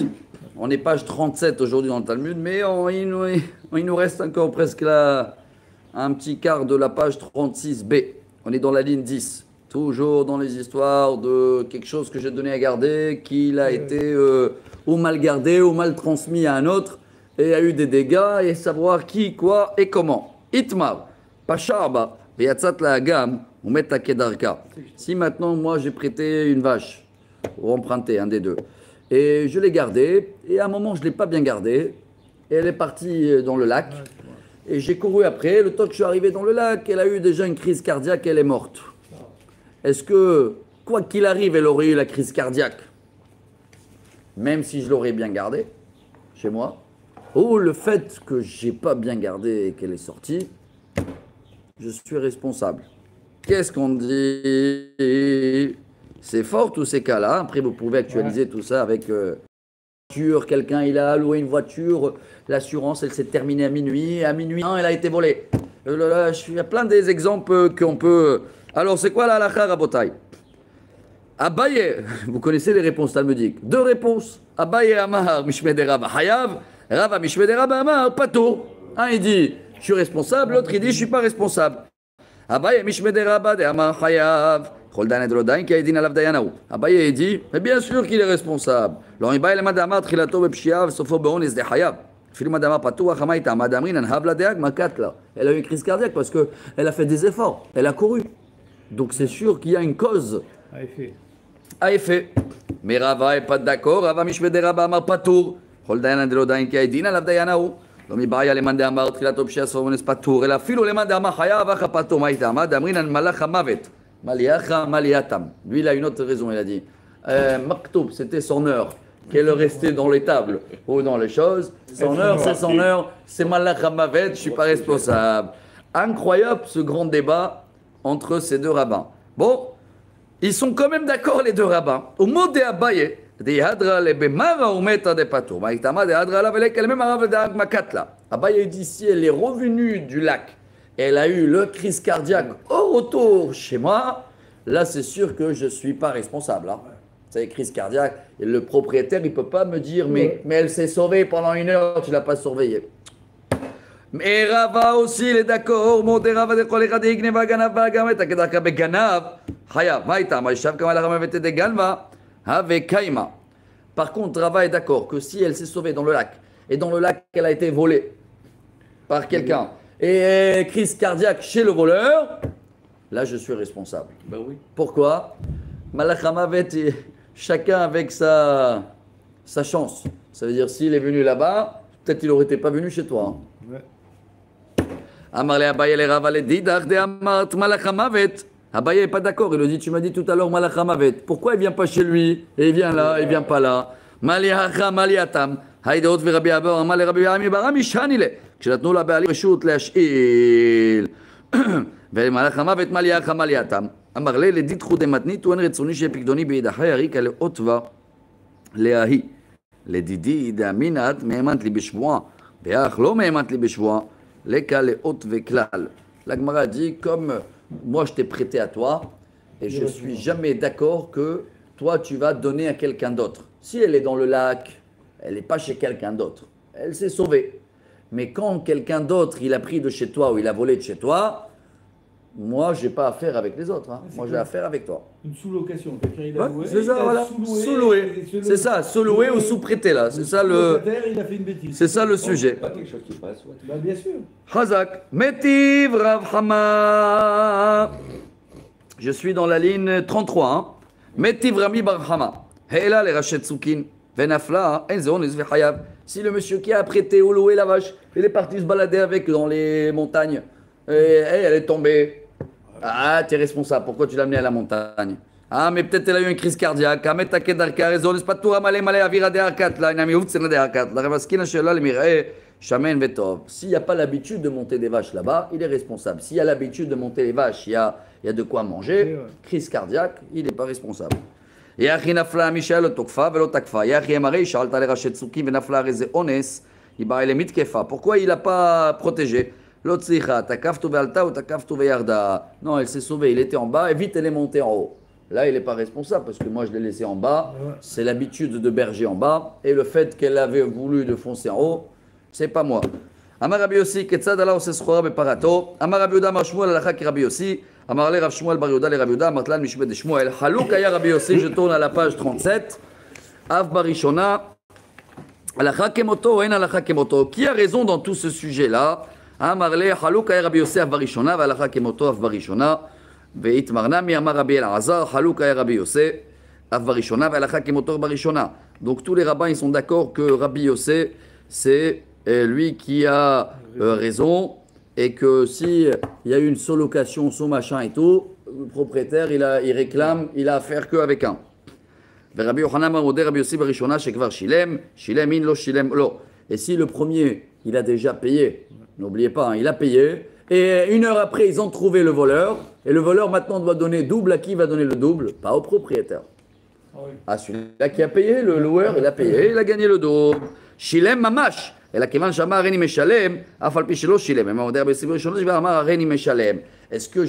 suite. On est page 37 aujourd'hui dans le Talmud, mais il nous reste encore presque là un petit quart de la page 36b. On est dans la ligne 10. Toujours dans les histoires de quelque chose que j'ai donné à garder, qu'il a été ou mal gardé ou mal transmis à un autre, et il y a eu des dégâts, et savoir qui, quoi et comment. Itmar, Pacharba, Yatzat la Agam, ou Meta Kedarka. Si maintenant moi j'ai prêté une vache, ou emprunté un des deux, et je l'ai gardée, et à un moment je ne l'ai pas bien gardée, et elle est partie dans le lac, et j'ai couru après, le temps que je suis arrivé dans le lac, elle a eu déjà une crise cardiaque, elle est morte. Est-ce que, quoi qu'il arrive, elle aurait eu la crise cardiaque, même si je l'aurais bien gardée, chez moi, ou le fait que je n'ai pas bien gardé et qu'elle est sortie, je suis responsable. Qu'est-ce qu'on dit? C'est fort tous ces cas-là. Après, vous pouvez actualiser tout ça avec voiture. Quelqu'un, il a loué une voiture, l'assurance, elle s'est terminée à minuit. À minuit, elle a été volée. Il y a plein des exemples qu'on peut... Alors, c'est quoi la halakha, Rabotai? Abaye, vous connaissez les réponses talmudiques. Deux réponses. Abaye Amar, Mishmede Rabba Hayav, Rabba Mishmede Rabba Amar, Pato. Un, il dit, je suis responsable. L'autre, il dit, je ne suis pas responsable. Abaye Mishmede Rabba de Amar Hayav. Abaye il dit, mais bien sûr qu'il est responsable. Elle a eu une crise cardiaque parce qu'elle a fait des efforts, elle a couru. Donc c'est sûr qu'il y a une cause. À effet. Mais Rava n'est pas d'accord. Rava Mishmede Rabba Amar Patour. לא מבעיה למאן דאמר תחילתו פשיעה סופו פטור, אלא אפילו למאן דאמר חייב אחא פטור, מה איתם? דאמרין על מלאך המוות, מליאך מליאתם. Lui, il a une autre raison, il a dit. Maktoub, c'était son heure, qu'elle restait dans les tables ou dans les choses. Son heure, c'est malach hamavet, je ne suis pas responsable. Incroyable ce grand débat entre ces deux rabbins. Bon, ils sont quand même d'accord les deux rabbins. Au mot de Abaye, Abaye dit si elle est revenue du lac, elle a eu le crise cardiaque au retour chez moi, là c'est sûr que je ne suis pas responsable. Hein. C'est crise cardiaque, et le propriétaire il ne peut pas me dire mais elle s'est sauvée pendant une heure, tu ne l'as pas surveillée. Mais Rava aussi il est d'accord, par contre, Rava est d'accord que si elle s'est sauvée dans le lac, et dans le lac, elle a été volée par quelqu'un, et crise cardiaque chez le voleur, là, je suis responsable. Ben oui. Pourquoi? Malach hamavet, chacun avec sa chance. Ça veut dire, s'il est venu là-bas, peut-être il n'aurait été pas venu chez toi. Amarle Abaye le Rava le didach de amart malach hamavet. Abaye n'est pas d'accord, il lui dit, tu m'as dit tout à l'heure malach hamavet. Pourquoi il ne vient pas chez lui et il vient là, il ne vient pas là? Maliacha maliatam. Haïdot ve Rabbi Abba, Amar le Rabbi Ami Barami Shanile. כשנתנו לבעלים רשות להשאיל. ומלאך המוות מליאך מליאתם. אמר לי, לדידחו דמתנית, הוא אין רצוני שיהיה פקדוני ביד אחי, הריקה לאותווה לההי. לדידי דאמינת, מהאמנת לי בשבועה, ואך לא מהאמנת לי בשבועה, לקה לאות וכלל. La Gemara dit, comme moi je t'ai prêté à toi, et je ne suis jamais d'accord que toi tu vas donner à quelqu'un d'autre. Si elle est dans le lac, elle n'est pas chez quelqu'un d'autre. Elle s'est sauvée. Mais quand quelqu'un d'autre, il a pris de chez toi ou il a volé de chez toi, moi, je n'ai pas affaire avec les autres. Hein. Moi, j'ai affaire avec toi. Une sous-location. Quelqu'un, il a loué. C'est ça, voilà. Sous-loué. C'est ça, sous-loué ou sous-prêté, là. C'est ça le... Il a fait une bêtise. C'est ça le sujet. Pas quelque chose qui passe. Ouais. Bah, bien sûr. Hazak. Metiv Rav Hama. Je suis dans la ligne 33. Hein. Metiv Rami Bar Hama. Heila le Rachet Soukin. Venafla. Enzon Izve Hayav. Si le monsieur qui a prêté ou loué la vache, il est parti se balader avec dans les montagnes, et elle est tombée. Ah, tu es responsable, pourquoi tu l'as amenée à la montagne? Ah, mais peut-être elle a eu une crise cardiaque. Ah, mais t'inquiète, d'arca, raison, n'est-ce pas tout ramalé, malé, avira de arcat, là, une amiout, c'est la de arcat. La ravaskina, shela, le mire, chamen, vetov. S'il n'y a pas l'habitude de monter des vaches là-bas, il est responsable. S'il y a l'habitude de monter les vaches, il y a de quoi manger, crise cardiaque, il n'est pas responsable. יחי נפלה מי שהיה לו תוקפה ולא תקפה. יחי אמרי, שאלת לראשי צוקים ונפלה הרי זה אונס, היא באה אלה מתקפה. Pourquoi il n'a pas protégé? לא צריכה, תקפתו ועלתה או תקפתו וירדה. Non, elle s'est sauvée, il était en bas et vite elle est montée en haut. Là, il n'est pas responsable parce que moi, je l'ai laissé en bas. C'est l'habitude de berger en bas. Et le fait qu'elle avait voulu de foncer en haut, c'est pas moi. Amar Rabbi Yossi, Ketzad Allah ose schora beparato. Amar Rabbi Yehuda, Amar Shmuel, Alakha ki Rabbi Yossi. Amar le Rav Shmuel, Bar Yehuda, le Rabbi Yehuda, Amartlan, Mishmet de Shmuel. Halouk aya Rabbi Yossi, je tourne à la page 37. Av Barishona. Alakha kemoto, en Alakha kemoto. Qui a raison dans tout ce sujet-là? Amar le Halouk aya Rabbi Yossi, Av Barishona, Alakha kemoto, Av Barishona. Veit Marna, mi Amar Rabbi El-Azar, Halouk aya Rabbi Yossi, Av Barishona, Alakha kemoto, Barishona. Donc tous les rabbins, ils sont d'accord que Rabbi Yossi, c'est lui qui a raison et que si il y a eu une sous-location, sous-machin et tout, le propriétaire, il réclame, il a affaire qu'avec un. Rabbi Yochanan Marmodé, Rabbi Yossi Barishona, Shekvar Shilem, Shilem in lo Shilem lo. Et si le premier, il a déjà payé, n'oubliez pas, hein, il a payé, et une heure après, ils ont trouvé le voleur, et le voleur maintenant doit donner double, à qui va donner le double? Pas au propriétaire. À celui-là qui a payé, le loueur, il a payé, il a gagné le double. Shilem Mamash. אלא כיוון שאמר הריני משלם, אף על פי שלא שילם. הם אמרו בסיפור ראשון, אמר הריני משלם. Est-ce que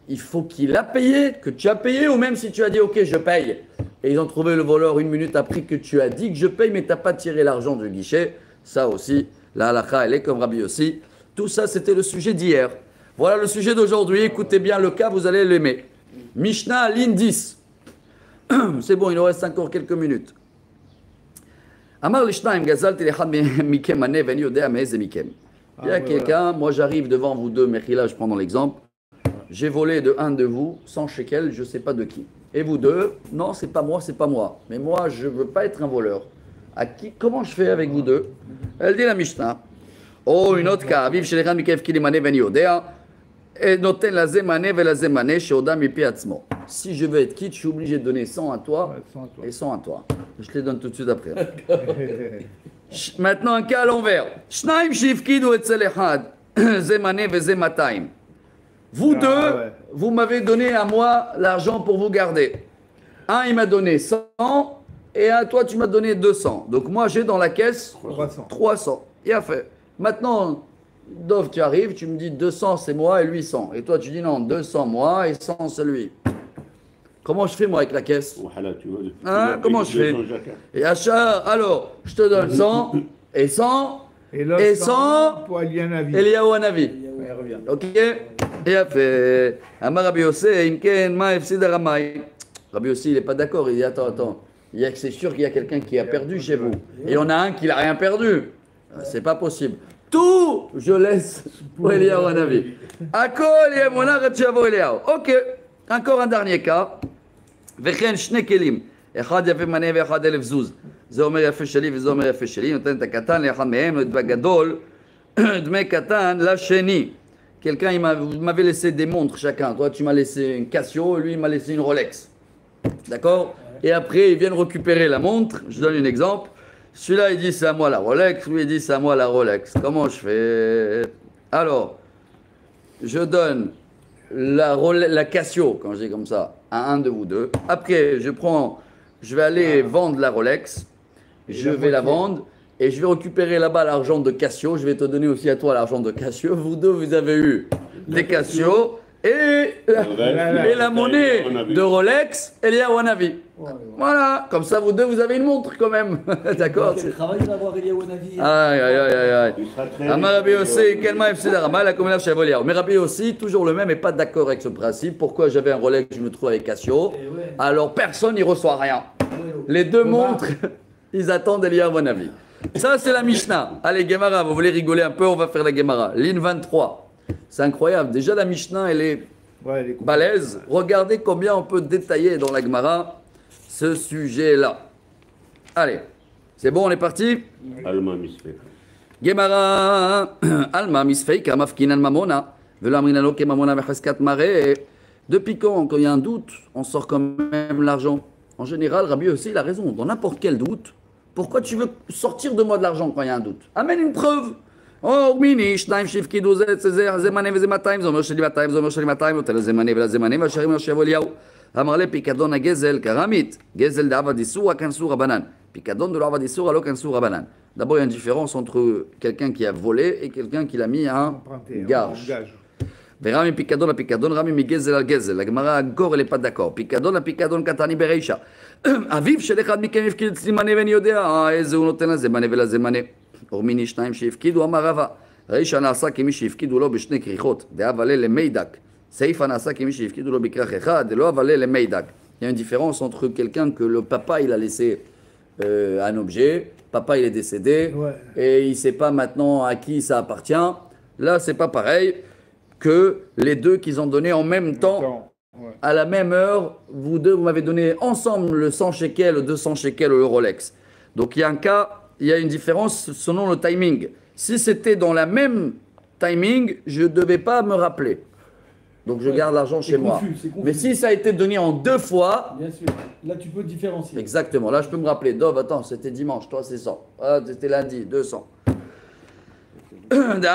il faut qu'il a payé, que tu as payé, ou même si tu as dit ok je paye, et ils ont trouvé le voleur une minute après que tu as dit que je paye, mais tu n'as pas tiré l'argent du guichet, ça aussi, la halakha elle est comme Rabbi Yossi. Tout ça c'était le sujet d'hier. Voilà le sujet d'aujourd'hui, écoutez bien le cas, vous allez l'aimer. Mishnah, ligne 10. C'est bon, il nous reste encore quelques minutes. Amar l'ishnaim gazalti lechad mikem ane veni yodea me'eze mikem. Il y a quelqu'un, moi j'arrive devant vous deux, Mechila, je prends dans l'exemple, j'ai volé de un de vous, 100 shekels, je ne sais pas de qui. Et vous deux, non, c'est pas moi, c'est pas moi. Mais moi, je ne veux pas être un voleur. À qui, comment je fais avec vous deux? Elle dit la Mishnah. Oh, une autre cas, vive chez les mikem kilimane veni yodea, et noten la zemane ve la zemane chez Oda mipi atzmo. Si je veux être quitte, je suis obligé de donner 100 à toi et 100 à toi. Je te les donne tout de suite après. Maintenant, un cas à l'envers. Shnaim shifkidu etzel echad, zemane ve zemataim. Vous deux, vous m'avez donné à moi l'argent pour vous garder. Un, il m'a donné 100 et à toi, tu m'as donné 200. Donc moi, j'ai dans la caisse 300. Il a fait. Maintenant, Dov, tu arrives, tu me dis 200 c'est moi et lui 100. Et toi, tu dis non, 200 moi et 100 c'est lui. Comment je fais moi avec la caisse? Hein? Comment je fais? Et achat, alors, je te donne 100 et 100 et 100 pour Elianavi. Eliyahu Hanavi. Ok? Et après, Amar Rabbi Yossi, Imken, ma efsid aramai. Rabbi Yossi, il n'est pas d'accord. Il dit attends. C'est sûr qu'il y a quelqu'un qui a perdu chez vous. Et il y en a un qui n'a rien perdu. C'est pas possible. Tout, je laisse pour Eliyahu Hanavi. Akol yemona retchavo Eliyahu. Ok. Encore un dernier cas. וכן שני כלים, אחד יפה מנה ואחד אלף זוז. זה אומר יפה שלי וזה אומר יפה שלי, נותן את הקטן לאחד מהם, בגדול, דמי קטן לשני. Quelqu'un il m'avait laissé des montres chacun. Toi tu m'as laissé une Casio, lui il m'a laissé une Rolex. D'accord? Et après ils viennent récupérer la montre. Je donne un exemple. Celui-là il dit c'est à moi la Rolex, lui il dit c'est à moi la Rolex. Comment je fais? Alors, je donne la Casio, quand je dis comme ça, à un de vous deux. Après, je vais aller vendre la Rolex, je vais la vendre, et je vais récupérer là-bas l'argent de Casio. Je vais te donner aussi à toi l'argent de Casio. Vous deux, vous avez eu des Casio et la monnaie de Rolex, Eliyahu Hanavi. Voilà, comme ça, vous deux, vous avez une montre quand même. D'accord? Quel travail il va avoir Eliyahu Hanavi. Aïe. Amar Rabbi Yossi, Kelma efsid arama, la communauté chez Eliyahu. Mais Rabbi Yossi, toujours le même, n'est pas d'accord avec ce principe. Pourquoi j'avais un Rolex, je me trouve avec Casio? Alors personne n'y reçoit rien. Les deux montres, ils attendent Eliyahu Hanavi. Ça, c'est la Mishnah. Allez, Gemara, vous voulez rigoler un peu, on va faire la Gemara. Ligne 23. C'est incroyable. Déjà, la Mishnah, elle est balèze. Regardez combien on peut détailler dans la Gemara ce sujet-là. Allez, c'est bon, on est parti? Alma misfei. Gemara, Alma misfei, kamafkinan mamona, velamrinano ke mamona vechaskat mare. Depuis quand il y a un doute, on sort quand même l'argent? En général, Rabbi aussi, il a raison. Dans n'importe quel doute, pourquoi tu veux sortir de moi de l'argent quand il y a un doute? Amène une preuve. Oh, mini, shnaim shifkidu zemane vezemataim, zomer sheli mataim, zomer sheli mataim, otel zemane velazemane, vasharim yoshev Eliyahu. אמר לי פיקדון הגזל קרמית, גזל דעבד איסור כנסור רבנן. פיקדון de l'avad איסור הלא כנסור רבנן. D'abord, il y a une différence entre quelqu'un qui a volé et quelqu'un qui l'a mis à gage. ורמי פיקדון לפיקדון, רמי מגזל על גזל. הגמרא הגור, elle n'est pas d'accord. פיקדון לפיקדון קטני ברישה. אביו של אחד מכם הפקיד אצלי מנה ואני יודע איזה הוא נותן לזה מנה ולזה מנה. אורמיני שניים שהפקידו, אמר רבא. רישה נעשה כמי שהפקידו לו בשני כריכות, דאבלה למידק. סיפה נעשה כמי שהפקידו לו בכרך אחד, דלא אבלה למידק. Il y a une différence entre quelqu'un que le papa il a laissé un objet, papa il est décédé et il ne sait pas maintenant à qui ça appartient. Là c'est pas pareil que les deux qu'ils ont donné en même temps, à la même heure. Vous deux vous m'avez donné ensemble le 100 shekels, le 200 shekels, le Rolex. Donc il y a un cas, il y a une différence selon le timing. Si c'était dans la même timing, je ne devais pas me rappeler. Donc je garde l'argent chez moi. Mais si ça a été donné en 2 fois... Bien sûr. Là tu peux différencier. Exactement. Là je peux me rappeler. Dov, attends, c'était dimanche, toi c'est 100. Ah, c'était lundi, 200. Il y a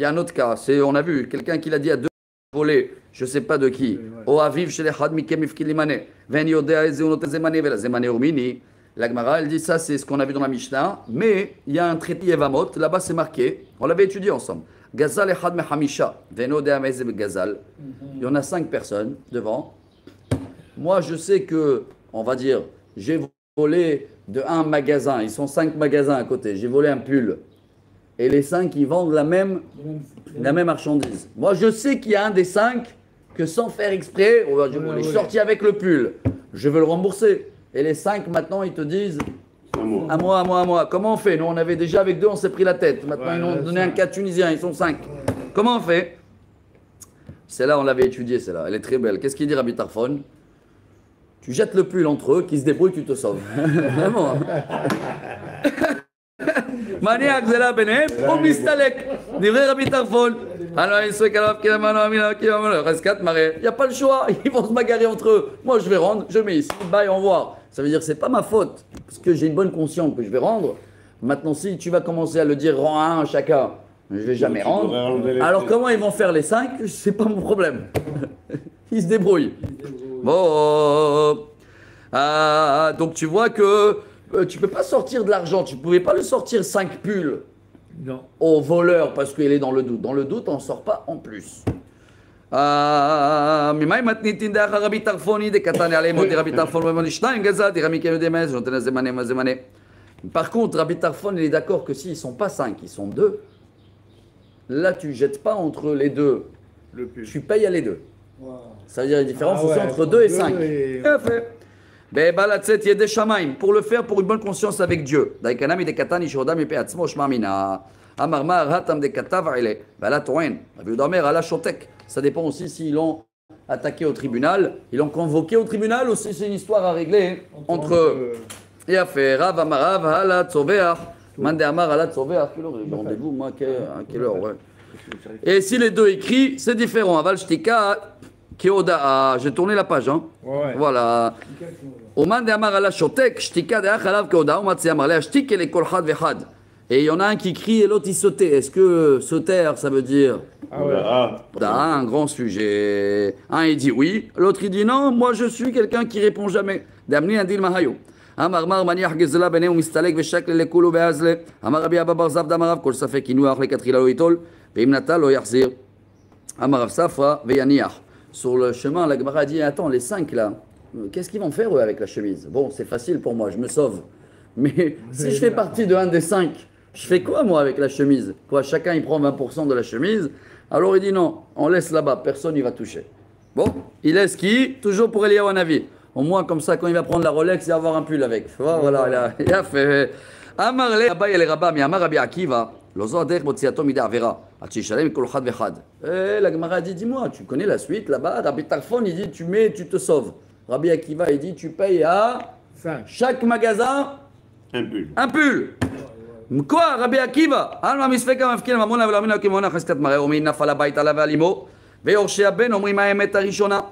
un autre cas. On a vu quelqu'un qui l'a dit à 2 volés. Je ne sais pas de qui. O aviv shel echad mikem ifkid limane. Ven yodea eze unote zemane vela zemane urmini. La Gemara, elle dit ça, c'est ce qu'on a vu dans la Mishnah, mais il y a un traité Yevamot, là-bas c'est marqué, on l'avait étudié ensemble. Gazal echad mehamisha, veno de ameze gazal. Il y en a 5 personnes devant. Moi, je sais que, on va dire, j'ai volé de un magasin, ils sont 5 magasins à côté, j'ai volé un pull. Et les 5, ils vendent la même marchandise. Moi, je sais qu'il y a un des 5 que sans faire exprès, je l'ai sorti avec le pull. Je veux le rembourser. Et les 5 maintenant ils te disent à moi. Comment on fait? Nous on avait déjà avec 2, on s'est pris la tête. Maintenant ils nous ont donné un cas tunisien, ils sont 5. Comment on fait? Celle-là on l'avait étudiée, celle-là. Elle est très belle. Qu'est-ce qu'il dit Rabbi Tarfon? Tu jettes le pull entre eux, qui se débrouillent, tu te sauves. Vraiment. Maniac zela benem, ou mistalek. Divrei Rabbi Tarfon. Alors il se calme, il n'y a pas le choix, ils vont se bagarrer entre eux. Moi je vais rendre, je mets ici, bye, au revoir. Ça veut dire que ce n'est pas ma faute, parce que j'ai une bonne conscience que je vais rendre. Maintenant, si tu vas commencer à le dire, rends un chacun, je ne vais jamais rendre. Alors comment ils vont faire les 5? Ce n'est pas mon problème. Ils se débrouillent. Bon. Donc tu vois que tu ne peux pas sortir de l'argent, tu ne pouvais pas le sortir 5 pulls. Non. Au voleur parce qu'il est dans le doute. Dans le doute, on ne sort pas en plus. Par contre, Rabbi Tarfon, il est d'accord que s'ils ne sont pas 5, ils sont 2. Là, tu ne jettes pas entre les 2. Tu payes à les 2. Wow. Ça veut dire une différence aussi entre 2 et 5. Pour le faire pour une bonne conscience avec Dieu. Ça dépend aussi s'ils l'ont attaqué au tribunal, ils l'ont convoqué au tribunal ou si c'est une histoire à régler entre eux. Et à faire Rav Amarav Halat Tzoveach. Mande Amar Halat Tzoveach. Quelle heure est le rendez-vous? Moi, à quelle heure? Ouais. Et si les deux écrits, c'est différent. Aval Shtika. J'ai tourné la page, hein? Ouais. Voilà. Et il y en a un qui crie et l'autre il sautait. Est-ce que se taire, ça veut dire un grand sujet? Un il dit oui, l'autre il dit non, moi je suis quelqu'un qui répond jamais. Damni andil mahayo. Amar mar maniach gezela bene umistalek veshak lelekulu beazle. Amar Rabbi Abba bar Zav damarav kol safek inuach lekatrila lo itol veim nata lo yachzir. Amar Rav Safra veyaniach. Sur le chemin, la Gemara dit attends, les 5 là, qu'est-ce qu'ils vont faire eux avec la chemise? Bon, c'est facile pour moi, je me sauve. Mais si je fais partie de un des 5, je fais quoi moi avec la chemise? Quoi, chacun il prend 20% de la chemise. Alors il dit non, on laisse là-bas, personne n'y va toucher. Bon, il laisse qui? Toujours pour Eliyahu Hanavi. Au moins comme ça, quand il va prendre la Rolex, il va avoir un pull avec. Voilà, il a fait. Amarle, Abaye el Rabba, mi Amar Rabbi Akiva. La Gemara dit, dis-moi, tu connais la suite là-bas. Rabbi Tarfon, il dit, tu mets, tu te sauves. Rabbi Akiva, il dit, tu payes à chaque magasin un pull. Quoi, Rabbi Akiva? Alma misfeka mafkin mamona velamina kimona cheskat mare omi nafala baita la valimo veyorshi aben omrim haamet harishona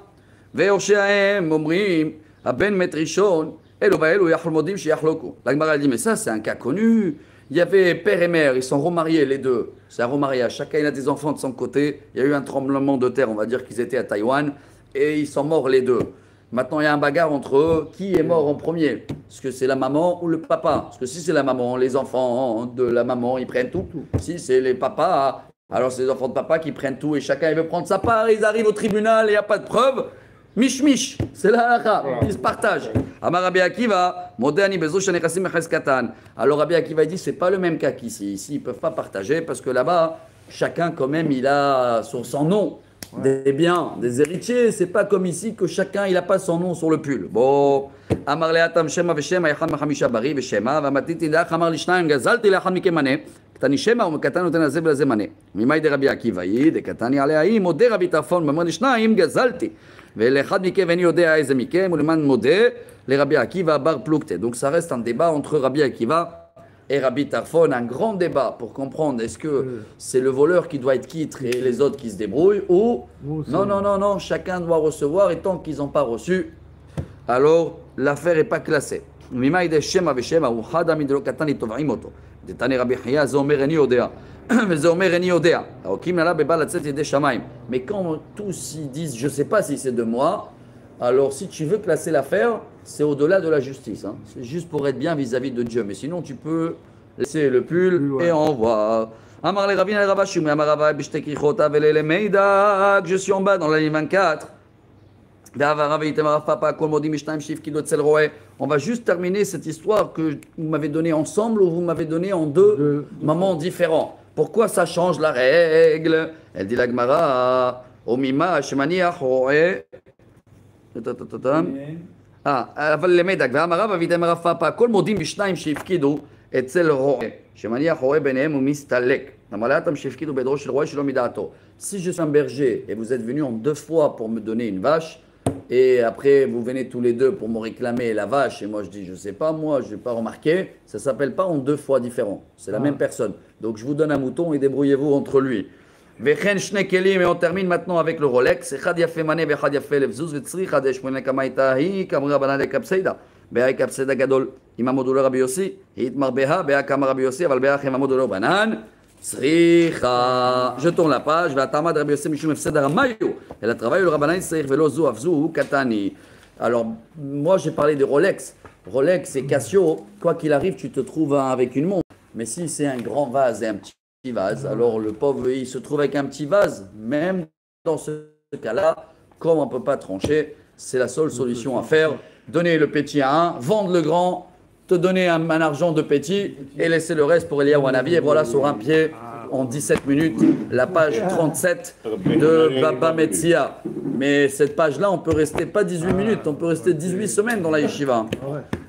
veyorshi haem omrim aben met rishon elu vaelu yachlomodim sheyachloku. La Gemara dit, mais ça c'est un cas connu. Il y avait père et mère, ils sont remariés les deux. C'est un remariage. Chacun il a des enfants de son côté. Il y a eu un tremblement de terre, on va dire qu'ils étaient à Taïwan. Et ils sont morts les deux. Maintenant, il y a un bagarre entre eux. Qui est mort en premier? Est-ce que c'est la maman ou le papa? Parce que si c'est la maman, les enfants de la maman, ils prennent tout. Si c'est les papas, alors c'est les enfants de papa qui prennent tout et chacun il veut prendre sa part. Ils arrivent au tribunal et il n'y a pas de preuve. Mich, c'est la halakha. Ils se partagent. Amar Rabbi Akiva, Modéani Bezo Shanekhasim Meches Katan. Alors Rabbi Akiva dit c'est pas le même cas qu'ici. Ici, ils ne peuvent pas partager parce que là-bas, chacun quand même il a son nom. Des biens, des héritiers, c'est pas comme ici que chacun il a pas son nom sur le pull. Bon, Amar Leatam Shema Veshema Yachad Machamisha Bari Veshema Vamatiti Dach Amar Lishnaim Gazalti Lachad Mikemane Katani Shema Umkatan Noten Azev Lazemane Mimai de Rabbi Akiva Yid Katani Aleaim Ode Rabbi Tafon Mamar Lishnaim Gazalti Velechad Mike Veni Odea Eze Mike Muleman Mode Le Rabbi Akiva Bar Plukte. Donc ça reste un débat entre Rabbi Akiva et Rabbi Tarfon, un grand débat pour comprendre est-ce que c'est le voleur qui doit être quitte et les autres qui se débrouillent ou non, chacun doit recevoir et tant qu'ils n'ont pas reçu, alors l'affaire n'est pas classée. Mais quand tous ils disent je ne sais pas si c'est de moi, alors si tu veux classer l'affaire, c'est au-delà de la justice. Hein. C'est juste pour être bien vis-à-vis de Dieu. Mais sinon, tu peux laisser le pull et on voit. Je suis en bas dans la ligne 24. On va juste terminer cette histoire que vous m'avez donnée ensemble ou vous m'avez donnée en deux moments différents. Pourquoi ça change la règle? Elle dit la Gemara, Omima, Shemani, Achoe. אבל למדק, ואמר רבא ויתאמר רב פאפא, כל מודים בשניים שהפקידו אצל רועה, שמניח רועה ביניהם ומסתלק. המלאתם שהפקידו בידו של רועה שלא מדעתו. Si je suis un berger et vous êtes venu en 2 fois pour me donner une vache, et après vous venez tous les deux pour me réclamer la vache, et moi je dis je sais pas, moi je n'ai pas remarqué, ça s'appelle pas en 2 fois différents, c'est la même personne. Donc je vous donne un mouton et débrouillez-vous entre lui. וכן שני כלים, et on termine maintenant avec le Rolex, אחד יפה מנה ואחד יפה לבזוז וצריכה דשמונה כמה הייתה היא, כמרה רבנן לקפסיידה, באה קפסיידה גדול, אם עמודו לרבי יוסי, היא התמרביה, באה כמה רבי יוסי, אבל באה אם עמודו לרבנן, צריכה. Je tourne la page, והתעמד רבי יוסי משום הפסד הרמיו, אלא travail le רבנן צריך ולא זו אף זו, הוא קטני. Alors, moi j'ai parlé de Rolex. Rolex et Casio, quoi qu'il arrive, tu te trouves avec une montre. Mais si c'est un grand vase et un petit vase, alors le pauvre il se trouve avec un petit vase. Même dans ce cas-là, comme on ne peut pas trancher, c'est la seule solution à faire. Donner le petit à un, vendre le grand, te donner un argent de petit et laisser le reste pour Eliyahu Hanavi. Et voilà sur un pied, en 17 minutes, la page 37 de Baba Metzia. Mais cette page-là, on peut rester pas 18 minutes, on peut rester 18 semaines dans la yeshiva.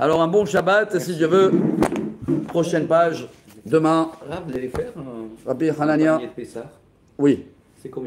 Alors un bon Shabbat, si je veux, prochaine page. Demain, Rav, vous allez faire Rabbi Hanania. Pessah. Oui. C'est combien?